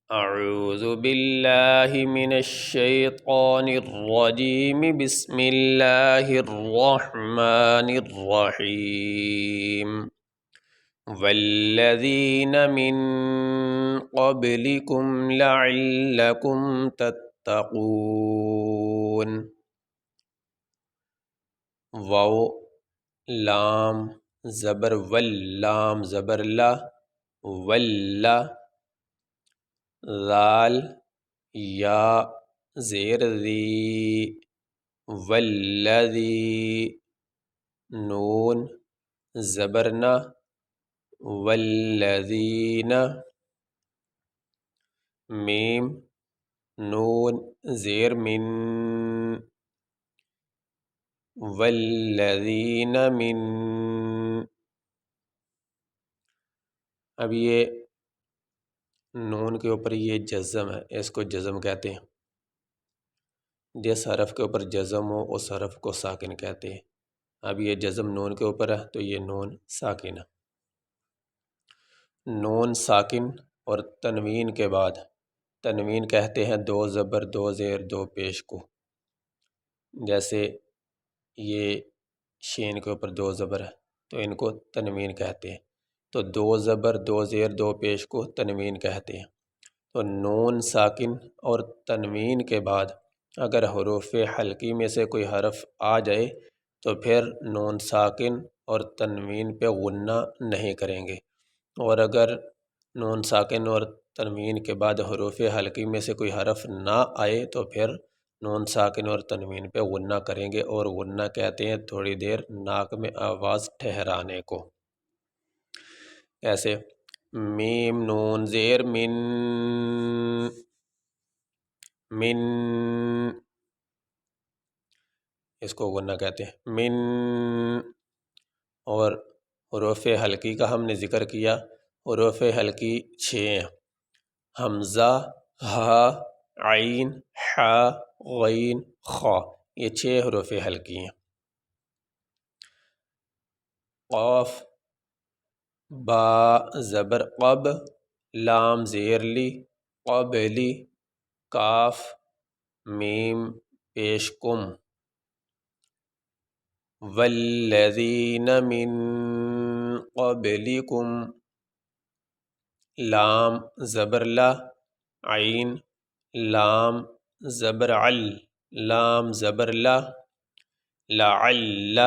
اعوذ باللہ من الشیطان الرجیم بسم اللہ الرحمن الرحیم والذین من قبلکم لعلکم تتقون۔ واو لام زبر واللام زبر لا واللہ، ذال یا زیر ذی والذی، نون زبرنا والذین، میم نون زیر من والذین من۔ اب یہ نون کے اوپر یہ جزم ہے، اس کو جزم کہتے ہیں۔ جس حرف کے اوپر جزم ہو اس حرف کو ساکن کہتے ہیں۔ اب یہ جزم نون کے اوپر ہے تو یہ نون ساکن ہے۔ نون ساکن اور تنوین کے بعد، تنوین کہتے ہیں دو زبر دو زیر دو پیش کو، جیسے یہ شین کے اوپر دو زبر ہے تو ان کو تنوین کہتے ہیں، تو دو زبر دو زیر دو پیش کو تنوین کہتے ہیں۔ تو نون ساکن اور تنوین کے بعد اگر حروف حلقی میں سے کوئی حرف آ جائے تو پھر نون ساکن اور تنوین پہ غنہ نہیں کریں گے، اور اگر نون ساکن اور تنوین کے بعد حروف حلقی میں سے کوئی حرف نہ آئے تو پھر نون ساکن اور تنوین پہ غنہ کریں گے، اور غنہ کہتے ہیں تھوڑی دیر ناک میں آواز ٹھہرانے کو۔ ایسے میم نون زیر من، من، اس کو غنہ کہتے ہیں من۔ اور حروف حلقی کا ہم نے ذکر کیا، حروف حلقی 6 ہیں، حمزہ، ہا، عین، حا، غین، خا، یہ 6 حروف حلقی ہیں۔ قاف، با زبر قب، لام زیر لی، قبلی، کاف، میم پیش کم، والذین من قبلکم، لام زبر لا، عین، لام زبر عل، لام زبر لا، لعل،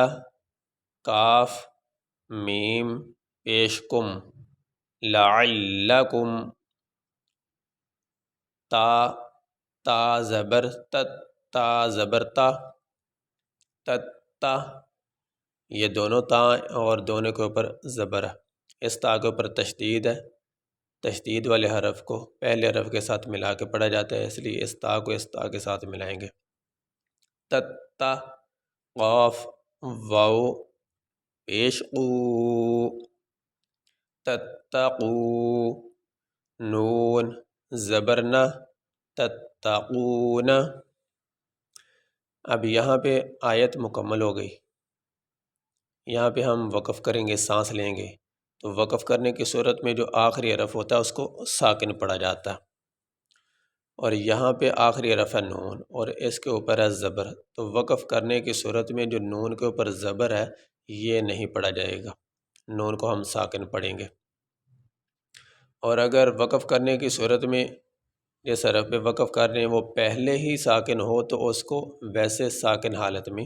کاف، میم پیش کم، لعلکم، تا، تا زبر تت، تا زبر تا، تت تا، یہ دونوں تا اور دونوں کے اوپر زبر ہے۔ اس تا کے اوپر تشدید ہے، تشدید والے حرف کو پہلے حرف کے ساتھ ملا کے پڑھا جاتا ہے، اس لیے اس تا کو اس تا کے ساتھ ملائیں گے۔ تت تا، قاف، واو پیش قو، تتقو، نون زبرنا، تتقون۔ اب یہاں پہ آیت مکمل ہو گئی، یہاں پہ ہم وقف کریں گے، سانس لیں گے، تو وقف کرنے کی صورت میں جو آخری حرف ہوتا ہے اس کو ساکن پڑھا جاتا ہے، اور یہاں پہ آخری حرف ہے نون اور اس کے اوپر ہے زبر، تو وقف کرنے کی صورت میں جو نون کے اوپر زبر ہے یہ نہیں پڑھا جائے گا، نون کو ہم ساکن پڑھیں گے۔ اور اگر وقف کرنے کی صورت میں جس حرف پہ وقف کر رہے ہیں وہ پہلے ہی ساکن ہو تو اس کو ویسے ساکن حالت میں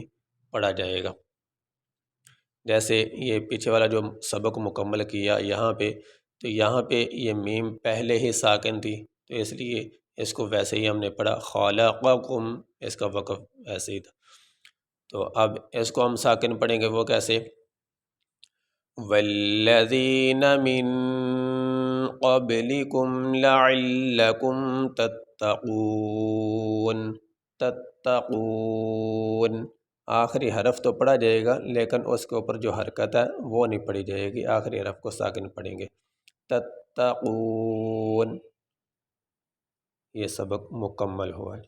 پڑھا جائے گا، جیسے یہ پیچھے والا جو سبق مکمل کیا یہاں پہ، تو یہاں پہ یہ میم پہلے ہی ساکن تھی تو اس لیے اس کو ویسے ہی ہم نے پڑھا، خالقکم، اس کا وقف ایسے ہی تھا۔ تو اب اس کو ہم ساکن پڑھیں گے، وہ کیسے؟ والذین من قبلکم لعلکم تتقون، تتقون، آخری حرف تو پڑھا جائے گا لیکن اس کے اوپر جو حرکت ہے وہ نہیں پڑھی جائے گی، آخری حرف کو ساکن پڑھیں گے، تتقون۔ یہ سبق مکمل ہوا ہے۔